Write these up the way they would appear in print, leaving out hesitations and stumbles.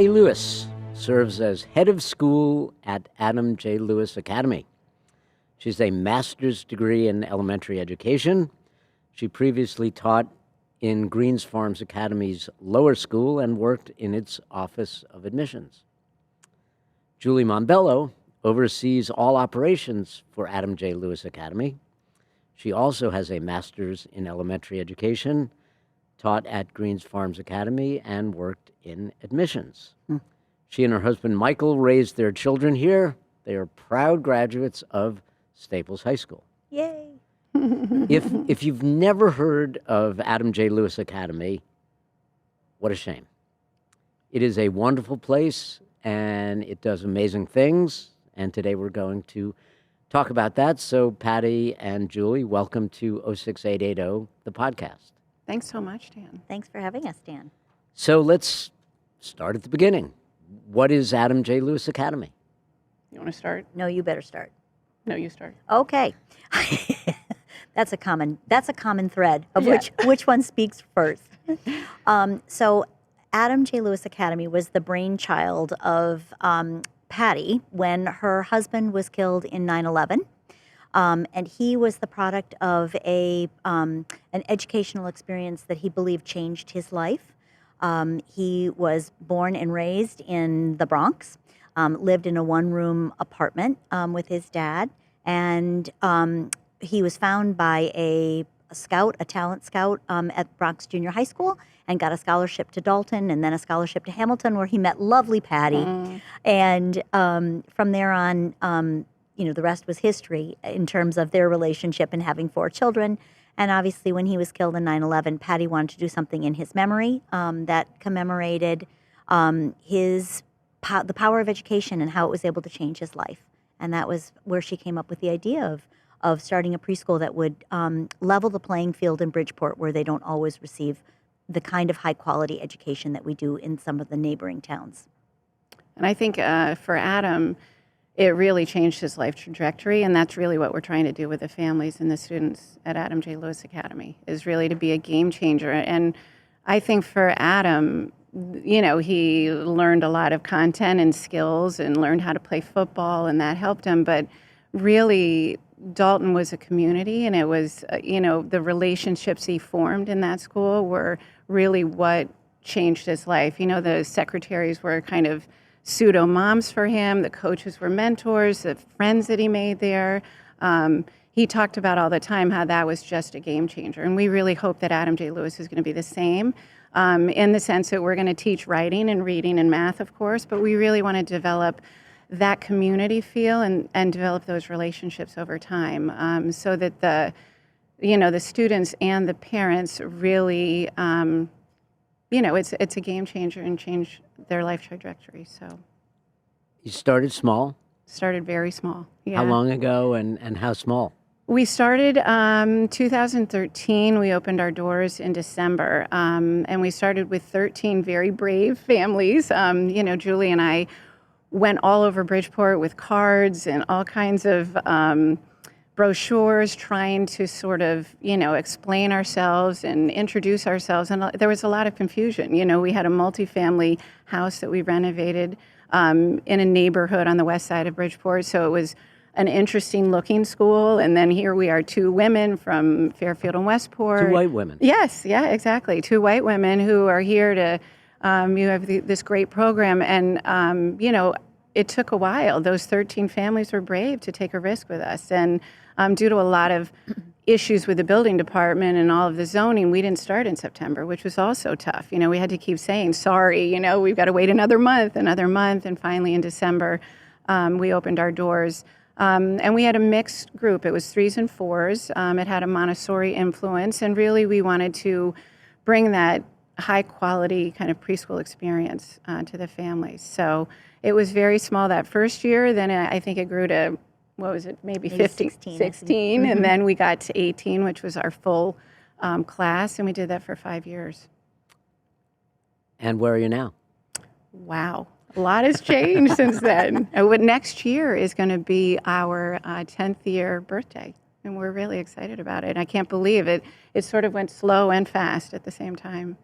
Patty Lewis serves as head of school at Adam J. Lewis Academy. She's a master's degree in elementary education. She previously taught in Greens Farms Academy's lower school and worked in its Office of Admissions. Julie Mombello oversees all operations for Adam J. Lewis Academy. She also has a master's in elementary education, taught at Greens Farms Academy, and worked in admissions. She and her husband Michael raised their children here. They are proud graduates of Staples High School. Yay! If you've never heard of Adam J. Lewis Academy, what a shame. It is a wonderful place, and it does amazing things, and today we're going to talk about that. So Patty and Julie, welcome to 06880, the podcast. Thanks so much, Dan. Thanks for having us, Dan. So let's start at the beginning. What is Adam J. Lewis Academy? You want to start? No, you better start. No, you start. Okay. That's a common thread of Yeah. which one speaks first. So Adam J. Lewis Academy was the brainchild of Patty when her husband was killed in 9/11. And he was the product of an educational experience that he believed changed his life. He was born and raised in the Bronx, lived in a one-room apartment with his dad, and he was found by a talent scout at Bronx Junior High School, and got a scholarship to Dalton and then a scholarship to Hamilton, where he met lovely Patty. And from there on, the rest was history in terms of their relationship and having 4 children. And obviously, when he was killed in 9/11, Patty wanted to do something in his memory that commemorated the power of education and how it was able to change his life. And that was where she came up with the idea of starting a preschool that would level the playing field in Bridgeport, where they don't always receive the kind of high-quality education that we do in some of the neighboring towns. And I think for Adam, it really changed his life trajectory, and that's really what we're trying to do with the families and the students at Adam J. Lewis Academy, is really to be a game changer. And I think for Adam, he learned a lot of content and skills and learned how to play football, and that helped him. But really, Dalton was a community, and it was, the relationships he formed in that school were really what changed his life. The secretaries were kind of pseudo moms for him. The coaches were mentors, the friends that he made there. He talked about all the time how that was just a game changer. And we really hope that Adam J. Lewis is going to be the same, in the sense that we're going to teach writing and reading and math, of course, but we really want to develop that community feel and develop those relationships over time, so that the students and the parents really, it's a game changer and change their life trajectory. So You started small. Started very small. Yeah. How long ago and how small? We started 2013. We opened our doors in December, and we started with 13 very brave families. Julie and I went all over Bridgeport with cards and all kinds of brochures, trying to sort of, explain ourselves and introduce ourselves. And there was a lot of confusion. We had a multifamily house that we renovated in a neighborhood on the west side of Bridgeport. So it was an interesting looking school. And then here we are, 2 women from Fairfield and Westport. 2 white women. Yes, yeah, exactly. 2 white women who are here to, you have this great program. And, it took a while. Those 13 families were brave to take a risk with us. And due to a lot of issues with the building department and all of the zoning, we didn't start in September, which was also tough. We had to keep saying, sorry, we've got to wait another month. And finally in December, we opened our doors. And we had a mixed group. It was 3s and 4s. It had a Montessori influence. And really, we wanted to bring that high-quality kind of preschool experience to the families. So it was very small that first year. Then I think it grew to, what was it, maybe 15, 16. And then we got to 18, which was our full class. And we did that for 5 years. And where are you now? Wow. A lot has changed since then. Next year is going to be our 10th year birthday, and we're really excited about it. I can't believe it. It sort of went slow and fast at the same time.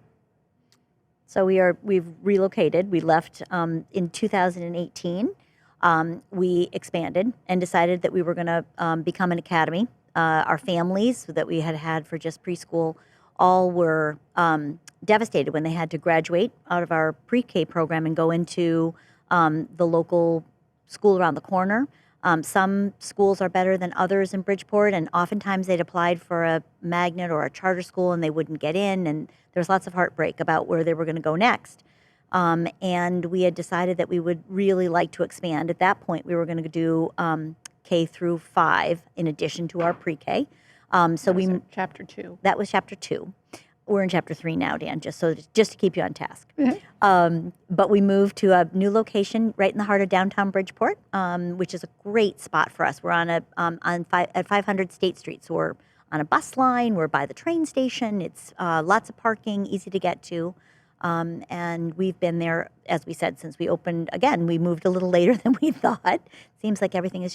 So we've relocated. We left in 2018. We expanded and decided that we were going to become an academy. Our families that we had for just preschool all were devastated when they had to graduate out of our pre-K program and go into the local school around the corner. Some schools are better than others in Bridgeport, and oftentimes they'd applied for a magnet or a charter school and they wouldn't get in, and there's lots of heartbreak about where they were going to go next. And we had decided that we would really like to expand. At that point, we were going to do K through 5 in addition to our pre-K. Chapter 2. That was chapter 2. We're in chapter 3 now, Dan, just to keep you on task. But we moved to a new location right in the heart of downtown Bridgeport, which is a great spot for us. We're at 500 State Street, so we're on a bus line. We're by the train station. It's lots of parking, easy to get to. And we've been there, as we said, since we opened. Again, we moved a little later than we thought. Seems like everything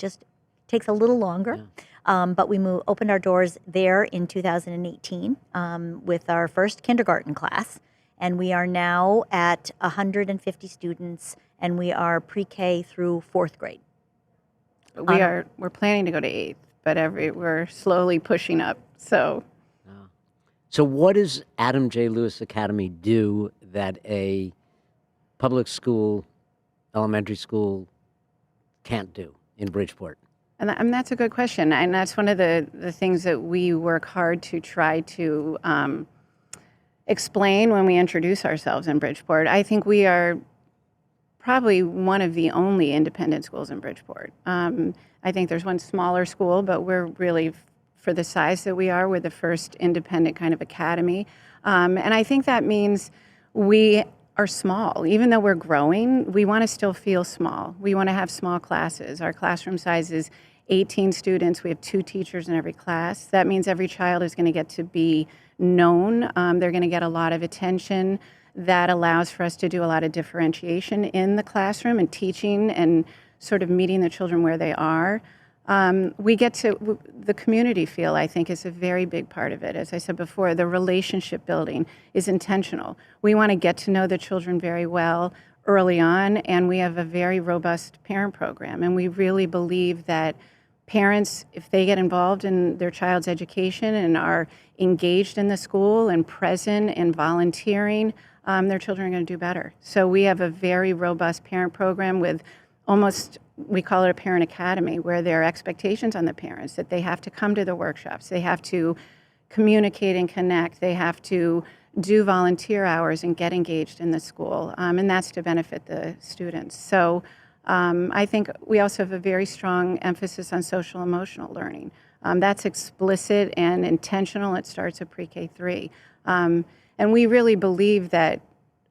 takes a little longer. Yeah. But we opened our doors there in 2018 with our first kindergarten class. And we are now at 150 students, and we are pre-K through 4th grade. We're planning to go to 8th, but we're slowly pushing up. So what does Adam J. Lewis Academy do that a public school, elementary school can't do in Bridgeport? And that's a good question. And that's one of the things that we work hard to try to explain when we introduce ourselves in Bridgeport. I think we are probably one of the only independent schools in Bridgeport. I think there's one smaller school, but we're really, for the size that we are, we're the first independent kind of academy. And I think that means we are small. Even though we're growing, we want to still feel small. We want to have small classes. Our classroom size is 18 students. We have 2 teachers in every class. That means every child is going to get to be known. They're going to get a lot of attention. That allows for us to do a lot of differentiation in the classroom and teaching and sort of meeting the children where they are. We get to, the community feel, I think, is a very big part of it. As I said before, the relationship building is intentional. We want to get to know the children very well early on, and we have a very robust parent program. And we really believe that parents, if they get involved in their child's education and are engaged in the school and present and volunteering, their children are going to do better. So we have a very robust parent program with almost, we call it a parent academy, where there are expectations on the parents that they have to come to the workshops, they have to communicate and connect, they have to do volunteer hours and get engaged in the school, and that's to benefit the students. So I think we also have a very strong emphasis on social emotional learning. That's explicit and intentional. It starts at pre-K 3. And we really believe that,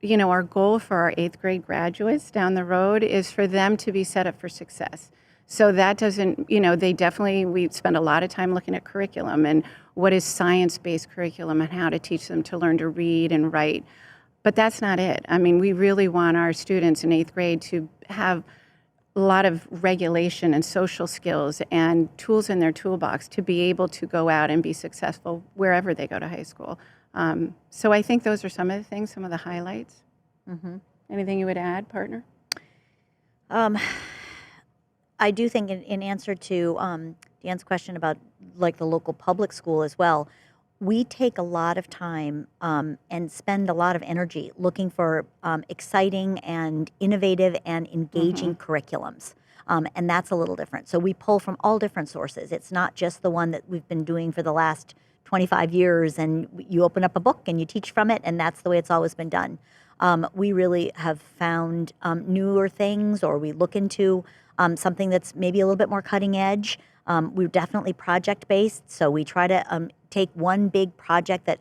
our goal for our 8th grade graduates down the road is for them to be set up for success. So that doesn't, we spend a lot of time looking at curriculum and what is science-based curriculum and how to teach them to learn to read and write. But that's not it. I mean, we really want our students in 8th grade to have a lot of regulation and social skills and tools in their toolbox to be able to go out and be successful wherever they go to high school. So I think those are some of the things, some of the highlights. Mm-hmm. Anything you would add, partner? I do think in answer to Dan's question about like the local public school as well, we take a lot of time and spend a lot of energy looking for exciting and innovative and engaging curriculums. And that's a little different. So we pull from all different sources. It's not just the one that we've been doing for the last 25 years and you open up a book and you teach from it and that's the way it's always been done. We really have found newer things, or we look into something that's maybe a little bit more cutting edge. We're definitely project-based, so we try to take one big project that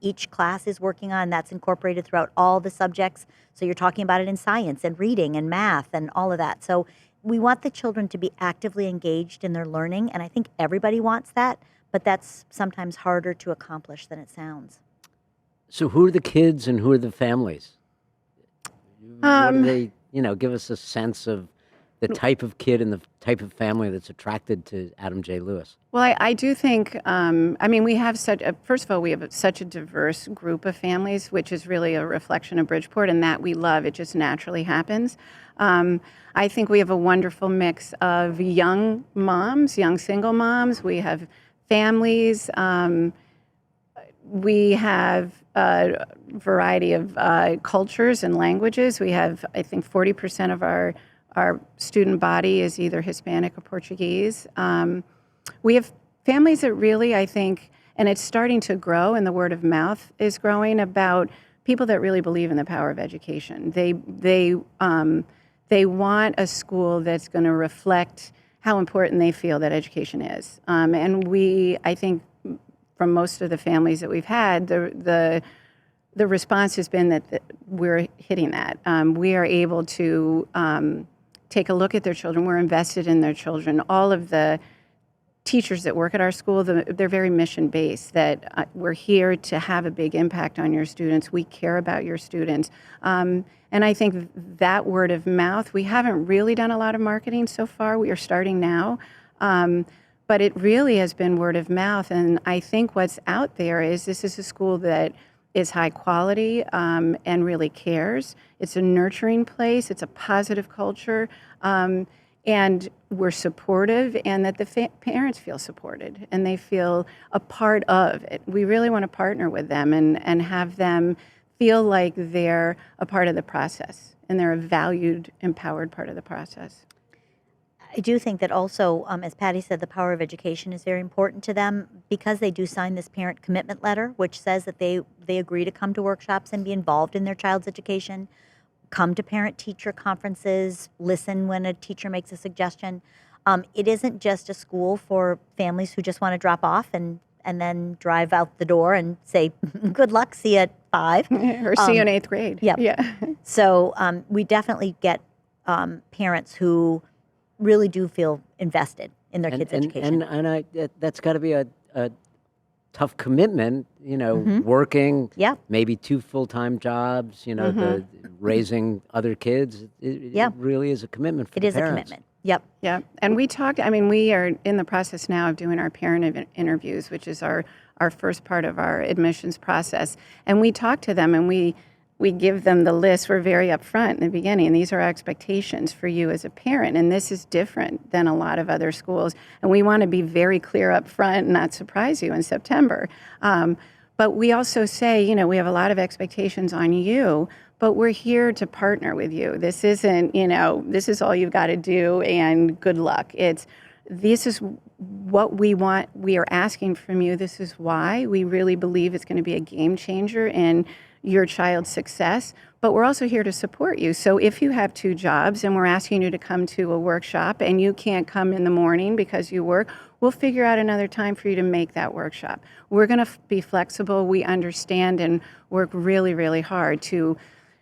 each class is working on that's incorporated throughout all the subjects. So you're talking about it in science and reading and math and all of that. So we want the children to be actively engaged in their learning, and I think everybody wants that, but that's sometimes harder to accomplish than it sounds. So who are the kids and who are the families? What do they, give us a sense of the type of kid and the type of family that's attracted to Adam J. Lewis? Well, I do think, I mean, we have first of all, we have such a diverse group of families, which is really a reflection of Bridgeport, and that we love. It just naturally happens. I think we have a wonderful mix of young moms, young single moms. We have families. We have a variety of cultures and languages. We have, I think, 40% of our student body is either Hispanic or Portuguese. We have families that really, I think, and it's starting to grow, and the word of mouth is growing about people that really believe in the power of education. They want a school that's going to reflect how important they feel that education is. And I think, from most of the families that we've had, the response has been that we're hitting that. We are able to take a look at their children. We're invested in their children. All of the teachers that work at our school, they're very mission-based, that we're here to have a big impact on your students. We care about your students. And I think that word of mouth, we haven't really done a lot of marketing so far. We are starting now. But it really has been word of mouth. And I think what's out there is this is a school that is high quality and really cares. It's a nurturing place. It's a positive culture. And we're supportive, and that the parents feel supported and they feel a part of it. We really want to partner with them and have them feel like they're a part of the process and they're a valued, empowered part of the process. I do think that also, as Patty said, the power of education is very important to them, because they do sign this parent commitment letter, which says that they agree to come to workshops and be involved in their child's education, come to parent-teacher conferences, listen when a teacher makes a suggestion. It isn't just a school for families who just want to drop off and then drive out the door and say, good luck, see you at 5. Or see you in 8th grade. Yep. Yeah. So we definitely get parents who really do feel invested in their kids' education. And that's got to be a tough commitment, working, maybe 2 full-time jobs, the raising other kids. It really is a commitment for the parents. It is a commitment. Yep. Yeah. And we are in the process now of doing our parent interviews, which is our first part of our admissions process. And we talk to them, and we give them the list. We're very upfront in the beginning. These are our expectations for you as a parent, and this is different than a lot of other schools. And we want to be very clear up front and not surprise you in September. But we also say, we have a lot of expectations on you, but we're here to partner with you. This isn't, this is all you've got to do and good luck. This is what we want. We are asking from you. This is why we really believe it's going to be a game changer in your child's success, but we're also here to support you. So if you have 2 jobs and we're asking you to come to a workshop and you can't come in the morning because you work, we'll figure out another time for you to make that workshop. We're going to be flexible. We understand and work really, really hard to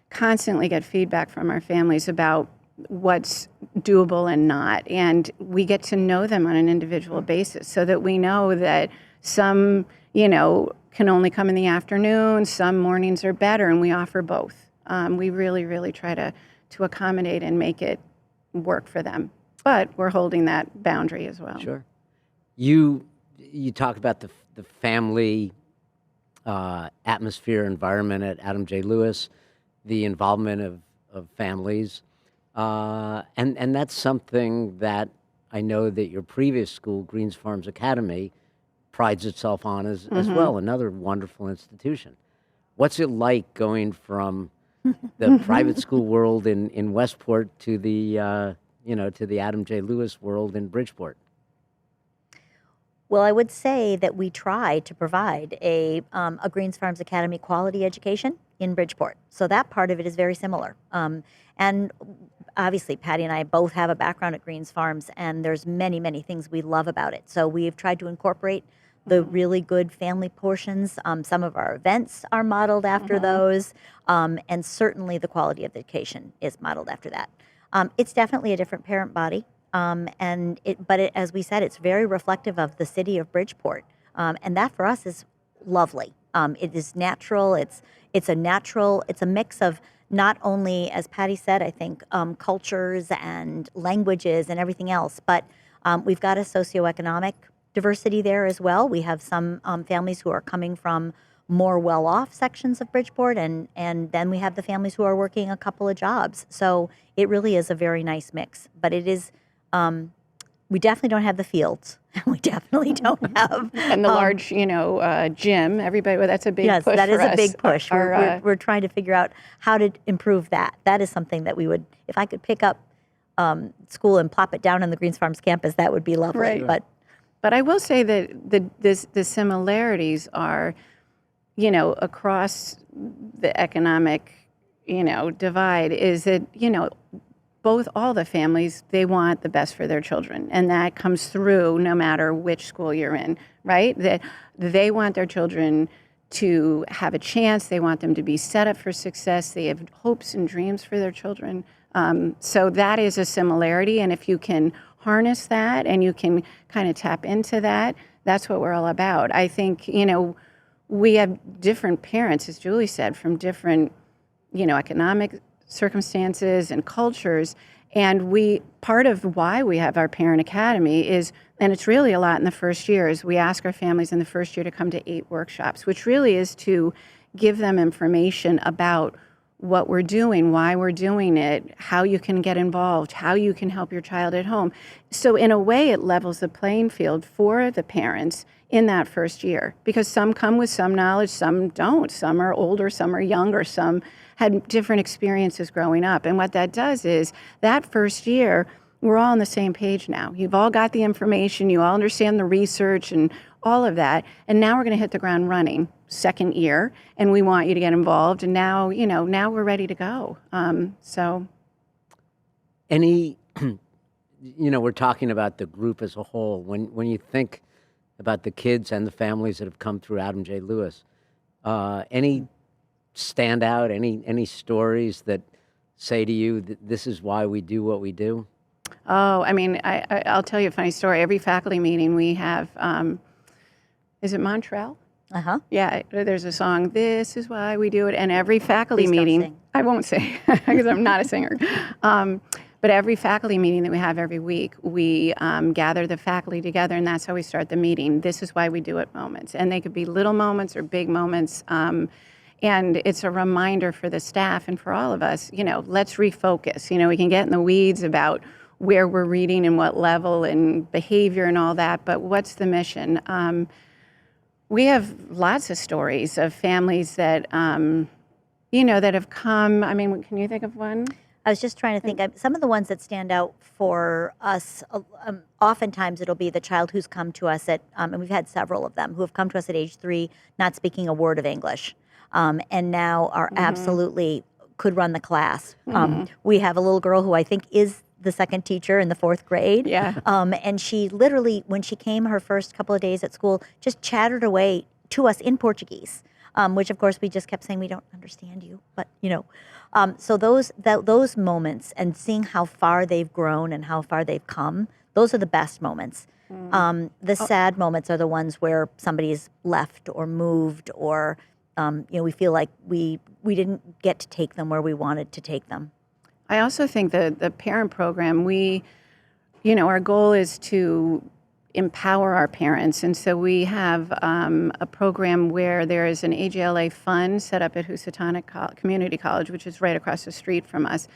constantly get feedback from our families about what's doable and not. And we get to know them on an individual basis so that we know that some, can only come in the afternoon, some mornings are better, and we offer both. We really, really try to accommodate and make it work for them. But we're holding that boundary as well. Sure. You talk about the family atmosphere, environment at Adam J. Lewis, the involvement of families, and that's something that I know that your previous school, Greens Farms Academy, prides itself on as well, another wonderful institution. What's it like going from the private school world in Westport to the to the Adam J. Lewis world in Bridgeport? Well, I would say that we try to provide a Greens Farms Academy quality education in Bridgeport. So that part of it is very similar. And obviously, Patty and I both have a background at Greens Farms, and there's many, many things we love about it. So we've tried to incorporate the really good family portions. Some of our events are modeled after those, and certainly the quality of the education is modeled after that. It's definitely a different parent body, but as we said, it's very reflective of the city of Bridgeport, and that for us is lovely. It is natural. It's a mix of not only, as Patty said, I think cultures and languages and everything else, but we've got a socioeconomic diversity there as well. We have some families who are coming from more well-off sections of Bridgeport, and then we have the families who are working a couple of jobs. So it really is a very nice mix. But it is, we definitely don't have the fields. We definitely don't have And the large, gym. Everybody, well, that's a big yes, push that is for a us. big push. Our, We're trying to figure out how to improve that. That is something that we would, if I could pick up school and plop it down on the Greens Farms campus, that would be lovely. Right. But I will say that the similarities are, across the economic, divide is that, all the families, they want the best for their children. And that comes through no matter which school you're in, right? That they want their children to have a chance. They want them to be set up for success. They have hopes and dreams for their children. So that is a similarity. And if you can harness that and you can kind of tap into that, that's what we're all about. I think, we have different parents, as Julie said, from different, economic circumstances and cultures. And part of why we have our Parent Academy is, and it's really a lot in the first year, is we ask our families in the first year to come to 8 workshops, which really is to give them information about what we're doing, why we're doing it, how you can get involved, how you can help your child at home. So in a way, it levels the playing field for the parents in that first year, because some come with some knowledge, some don't. Some are older, some are younger, some had different experiences growing up. And what that does is that first year, we're all on the same page now. You've all got the information, you all understand the research and all of that. And now we're going to hit the ground running second year, and we want you to get involved. And now, now we're ready to go. Any, we're talking about the group as a whole. When you think about the kids and the families that have come through Adam J. Lewis, any standout, any stories that say to you that this is why we do what we do? Oh, I mean, I'll tell you a funny story. Every faculty meeting we have, is it Montreal? Uh-huh. Yeah, there's a song, "This is why we do it," and every faculty Please don't meeting, sing. I won't sing because I'm not a singer, but every faculty meeting that we have every week, we gather the faculty together, and that's how we start the meeting. This is why we do it moments, and they could be little moments or big moments, and it's a reminder for the staff and for all of us, let's refocus. We can get in the weeds about where we're reading and what level and behavior and all that, but what's the mission? We have lots of stories of families that, that have come. I mean, can you think of one? I was just trying to think. Some of the ones that stand out for us, oftentimes it'll be the child who's come to us at, and we've had several of them, who have come to us at age 3, not speaking a word of English, and now are absolutely could run the class. We have a little girl who I think is the second teacher in the 4th grade. Yeah. And she literally, when she came her first couple of days at school, just chattered away to us in Portuguese, which of course we just kept saying, we don't understand you, but so those moments and seeing how far they've grown and how far they've come, those are the best moments. The sad moments are the ones where somebody's left or moved or, we feel like we didn't get to take them where we wanted to take them. I also think that the parent program, our goal is to empower our parents. And so we have a program where there is an AJLA fund set up at Housatonic Community College, which is right across the street from us.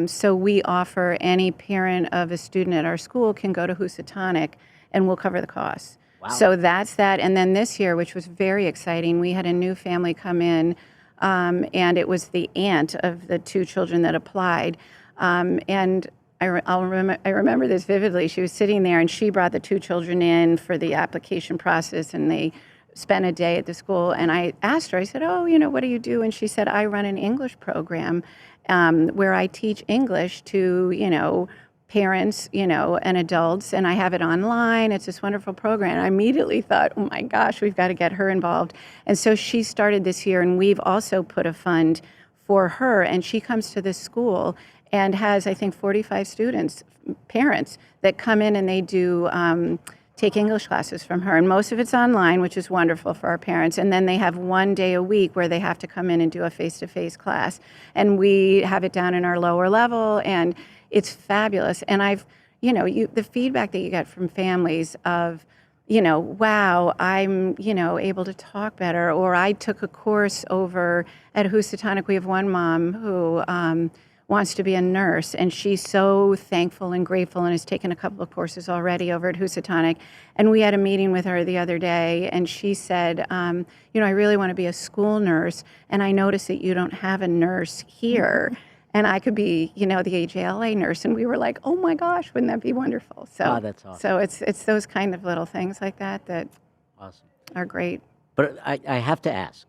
So we offer any parent of a student at our school can go to Housatonic and we'll cover the costs. Wow. So that's that. And then this year, which was very exciting, we had a new family come in. And it was the aunt of the 2 children that applied. And I remember this vividly. She was sitting there, and she brought the 2 children in for the application process, and they spent a day at the school. And I asked her, I said, what do you do? And she said, I run an English program where I teach English to, parents, and adults, and I have it online. It's this wonderful program. And I immediately thought, oh my gosh, we've got to get her involved. And so she started this year, and we've also put a fund for her, and she comes to this school and has, I think, 45 students, parents, that come in and they do take English classes from her. And most of it's online, which is wonderful for our parents. And then they have 1 day a week where they have to come in and do a face-to-face class. And we have it down in our lower level, and it's fabulous. And the feedback that you get from families of, wow, I'm, able to talk better. Or I took a course over at Housatonic. We have one mom who wants to be a nurse, and she's so thankful and grateful and has taken a couple of courses already over at Housatonic. And we had a meeting with her the other day, and she said, I really want to be a school nurse, and I noticed that you don't have a nurse here. And I could be, the AJLA nurse. And we were like, oh my gosh, wouldn't that be wonderful? So, that's awesome. So it's those kind of little things like that Awesome. are great. But I have to ask,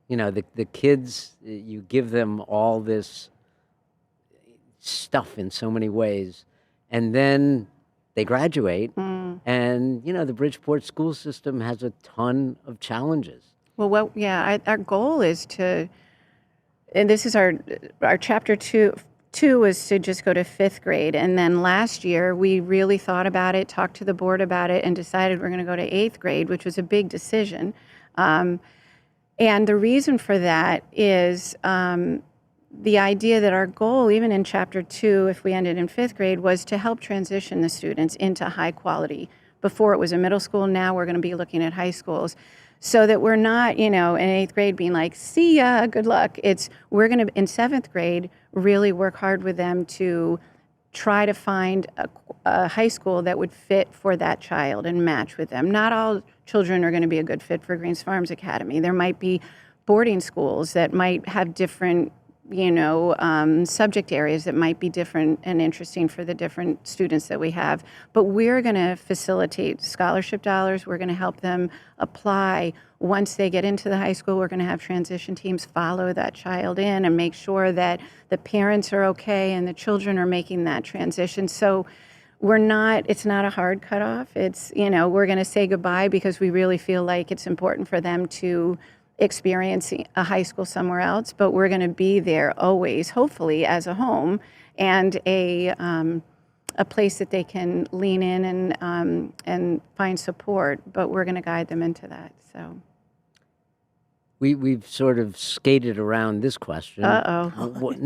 the kids, you give them all this stuff in so many ways, and then they graduate, and, the Bridgeport school system has a ton of challenges. Well, our goal is to, and this is our chapter two was to just go to 5th grade. And then last year, we really thought about it, talked to the board about it, and decided we're going to go to 8th grade, which was a big decision. And the reason for that is the idea that our goal, even in chapter 2, if we ended in 5th grade, was to help transition the students into high quality. Before it was a middle school, now we're going to be looking at high schools. So that we're not, in 8th grade being like, see ya, good luck. We're going to, in 7th grade, really work hard with them to try to find a high school that would fit for that child and match with them. Not all children are going to be a good fit for Greens Farms Academy. There might be boarding schools that might have different subject areas that might be different and interesting for the different students that we have. But we're going to facilitate scholarship dollars. We're going to help them apply. Once they get into the high school, we're going to have transition teams follow that child in and make sure that the parents are okay and the children are making that transition. So it's not a hard cutoff. It's, we're going to say goodbye because we really feel like it's important for them to experience a high school somewhere else, but we're going to be there always, hopefully, as a home and a place that they can lean in and find support. But we're going to guide them into that. So we've sort of skated around this question. What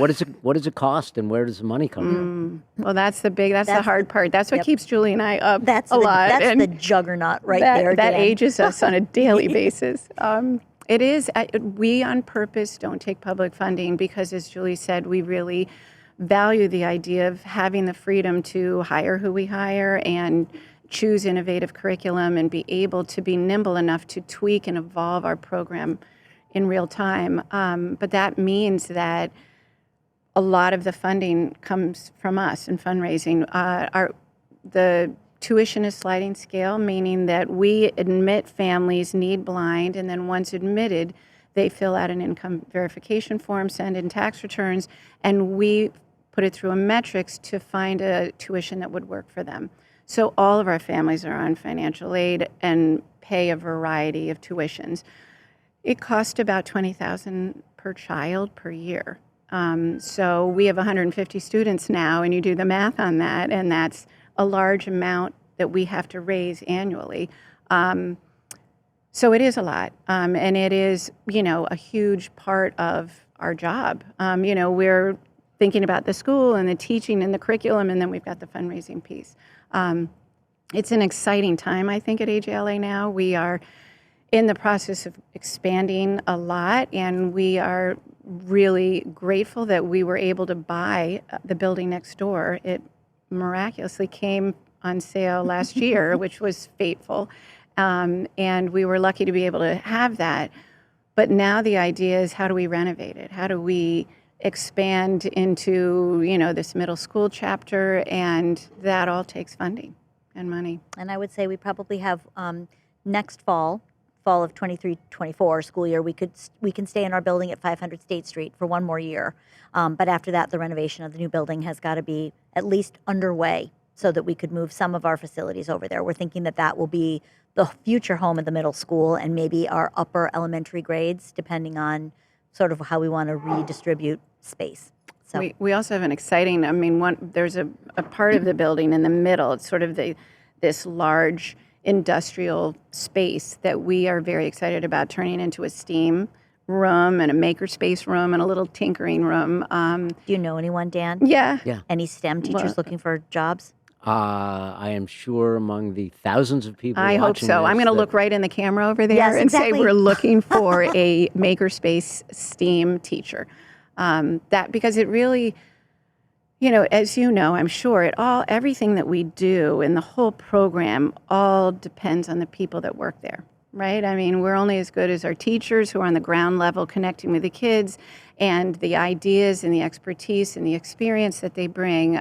does it cost, and where does the money come from? Well, that's the hard part. That's what keeps Julie and I up a lot. That's and the juggernaut right there. That Dan. ages us on a daily basis. It is. We on purpose don't take public funding because, as Julie said, we really value the idea of having the freedom to hire who we hire and choose innovative curriculum and be able to be nimble enough to tweak and evolve our program in real time. But that means that a lot of the funding comes from us in fundraising. The tuition is sliding scale, meaning that we admit families need blind, and then once admitted, they fill out an income verification form, send in tax returns, and we put it through a metrics to find a tuition that would work for them. So all of our families are on financial aid and pay a variety of tuitions. It costs about $20,000 per child per year. So we have 150 students now, and you do the math on that, and that's a large amount that we have to raise annually. So it is a lot, and it is, a huge part of our job. We're thinking about the school and the teaching and the curriculum, and then we've got the fundraising piece. It's an exciting time, I think, at AJLA now. We are in the process of expanding a lot, and we are really grateful that we were able to buy the building next door. It miraculously came on sale last year, which was fateful, and we were lucky to be able to have that. But now the idea is, how do we renovate it? How do we expand into, this middle school chapter? And that all takes funding and money. And I would say we probably have next fall of 23-24 school year, we can stay in our building at 500 State Street for one more year. But after that, the renovation of the new building has got to be at least underway so that we could move some of our facilities over there. We're thinking that will be the future home of the middle school and maybe our upper elementary grades, depending on sort of how we want to redistribute space. So we also have an exciting, there's a part of the building in the middle. It's sort of the this large industrial space that we are very excited about turning into a STEAM room and a makerspace room and a little tinkering room. Do you know anyone, Dan? Yeah. Yeah. Any STEM teachers looking for jobs? I am sure among the thousands of people I hope watching so. this I'm going to that- look right in the camera over there Yes, and exactly. say we're looking for a makerspace STEAM teacher. That because it really, as you know, I'm sure everything that we do in the whole program all depends on the people that work there, right? I mean, we're only as good as our teachers who are on the ground level connecting with the kids and the ideas and the expertise and the experience that they bring.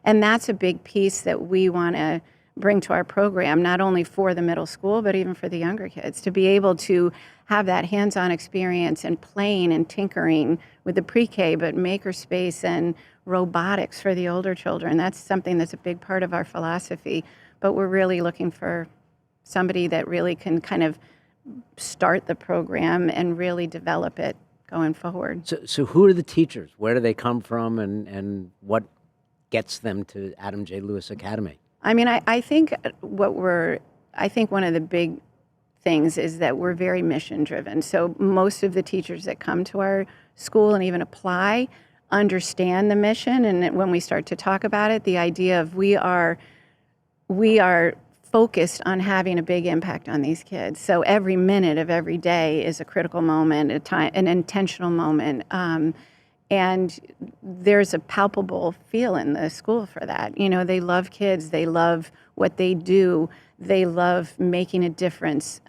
And that's a big piece that we want to bring to our program, not only for the middle school, but even for the younger kids, to be able to have that hands-on experience and playing and tinkering with the pre-K, but makerspace and robotics for the older children. That's something that's a big part of our philosophy. But we're really looking for somebody that really can kind of start the program and really develop it going forward. So who are the teachers? Where do they come from, and what gets them to Adam J. Lewis Academy? I mean, I think I think one of the big things is that we're very mission driven. So most of the teachers that come to our school and even apply understand the mission. And when we start to talk about it, the idea of we are focused on having a big impact on these kids. So every minute of every day is a critical moment, an intentional moment. And there's a palpable feel in the school for that. They love kids. They love what they do. They love making a difference.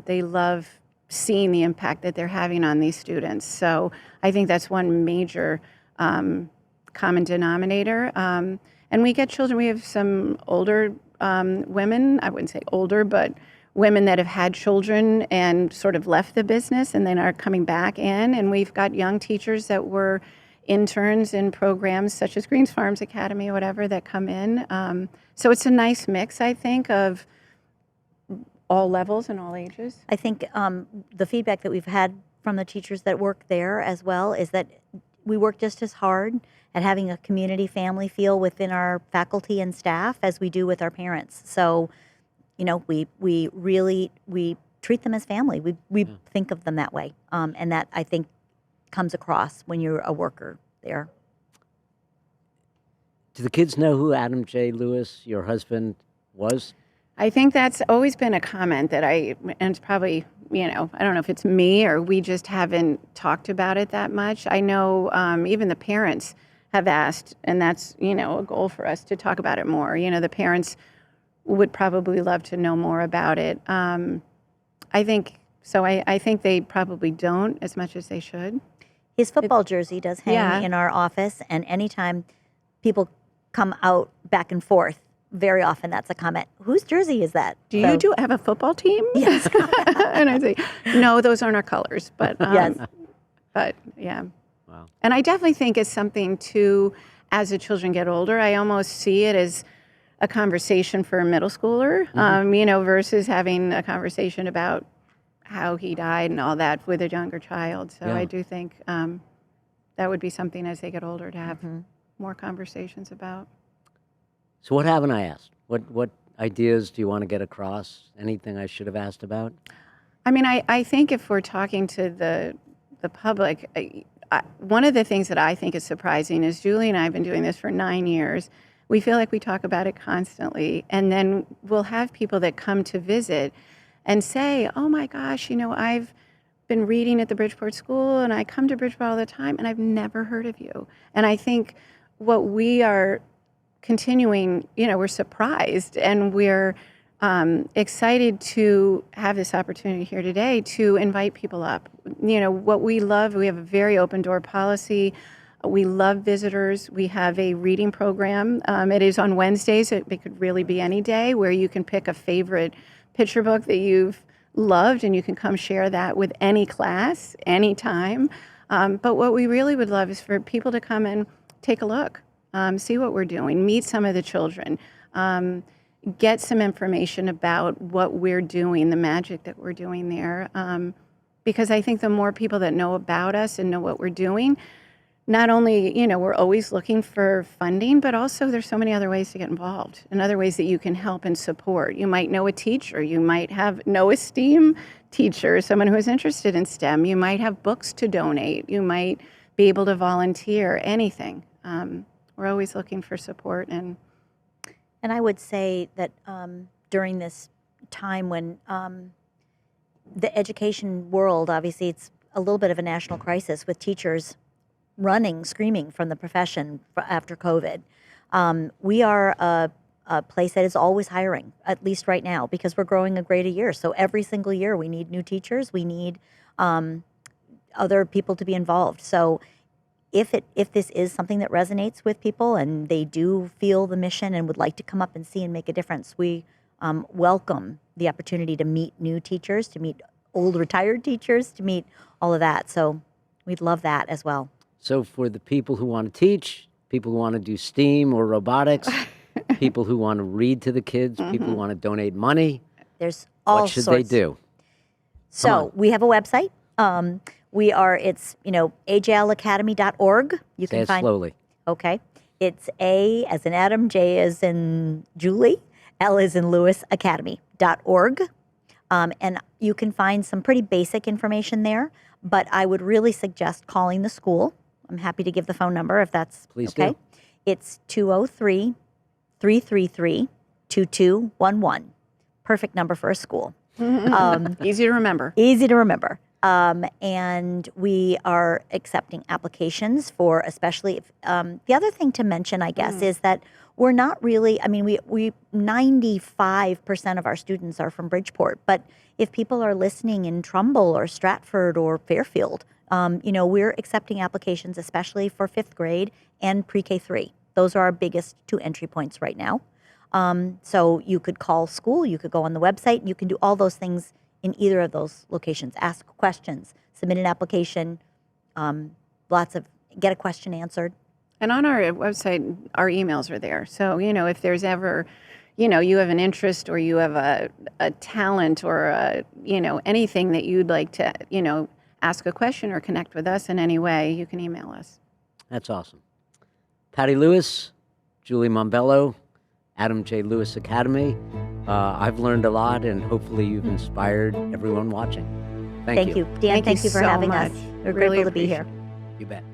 They love seeing the impact that they're having on these students. So I think that's one major common denominator. And we get children. We have some older women. I wouldn't say older, but women that have had children and sort of left the business and then are coming back in. And we've got young teachers that were interns in programs such as Greens Farms Academy or whatever that come in. So it's a nice mix, I think, of all levels and all ages. I think the feedback that we've had from the teachers that work there as well is that we work just as hard at having a community family feel within our faculty and staff as we do with our parents. So, we treat them as family. We think of them that way, and that I think comes across when you're a worker there. Do the kids know who Adam J. Lewis, your husband, was? I think that's always been a comment that and it's probably, I don't know if it's me or we just haven't talked about it that much. I know even the parents have asked, and that's, a goal for us to talk about it more. The parents would probably love to know more about it. I think they probably don't as much as they should. His football jersey does hang in our office, and anytime people come out back and forth, very often that's a comment. Whose jersey is that? Do you have a football team? Yes. And I say, no, those aren't our colors. But Yes. But yeah. Wow. And I definitely think it's something too, as the children get older, I almost see it as a conversation for a middle schooler, versus having a conversation about how he died and all that with a younger child. So Yeah. I do think that would be something as they get older to have more conversations about. So what haven't I asked? What ideas do you want to get across? Anything I should have asked about? I mean, I think if we're talking to the public, one of the things that I think is surprising is Julie and I have been doing this for 9 years. We feel like we talk about it constantly, and then we'll have people that come to visit and say, oh my gosh, I've been reading at the Bridgeport School and I come to Bridgeport all the time and I've never heard of you. And I think what we are continuing, we're surprised and we're excited to have this opportunity here today to invite people up. What we love, we have a very open door policy. We love visitors. We have a reading program. It is on Wednesdays. It could really be any day where you can pick a favorite picture book that you've loved and you can come share that with any class, anytime. But what we really would love is for people to come and take a look, see what we're doing, meet some of the children, get some information about what we're doing, the magic that we're doing there. Because I think the more people that know about us and know what we're doing, not only, you know, we're always looking for funding, but also there's so many other ways to get involved and other ways that you can help and support. You might know a teacher, you might know a STEAM teacher, someone who is interested in STEM, you might have books to donate, you might be able to volunteer, anything. We're always looking for support. And I would say that during this time when the education world, obviously it's a little bit of a national crisis with teachers running, screaming from the profession after COVID. We are a place that is always hiring, at least right now, because we're growing a grade a year. So every single year we need new teachers, we need other people to be involved. So if this is something that resonates with people and they do feel the mission and would like to come up and see and make a difference, we welcome the opportunity to meet new teachers, to meet old retired teachers, to meet all of that. So we'd love that as well. So for the people who want to teach, people who want to do STEAM or robotics, people who want to read to the kids, people who want to donate money, there's all what should sorts. they do? So we have a website. It's, ajlacademy.org. You Say can it find slowly. Okay. It's A as in Adam, J as in Julie, L as in Lewis, academy.org. And you can find some pretty basic information there, but I would really suggest calling the school. I'm happy to give the phone number if that's Please okay. do. It's 203-333-2211. Perfect number for a school. easy to remember. Easy to remember. And we are accepting applications for, especially if, the other thing to mention, I guess, is that we're not really, I mean, we 95% of our students are from Bridgeport, but if people are listening in Trumbull or Stratford or Fairfield, we're accepting applications, especially for 5th grade and pre-K 3. Those are our biggest 2 entry points right now. So you could call school, you could go on the website, you can do all those things in either of those locations. Ask questions, submit an application, get a question answered. And on our website, our emails are there. So, if there's ever, you have an interest or you have a talent or, anything that you'd like to, ask a question or connect with us in any way, you can email us. That's awesome. Patty Lewis, Julie Mombello, Adam J. Lewis Academy. I've learned a lot, and hopefully you've inspired everyone watching. Thank you. Dan, thank you for so having much. us. We're Really grateful to be here. You bet.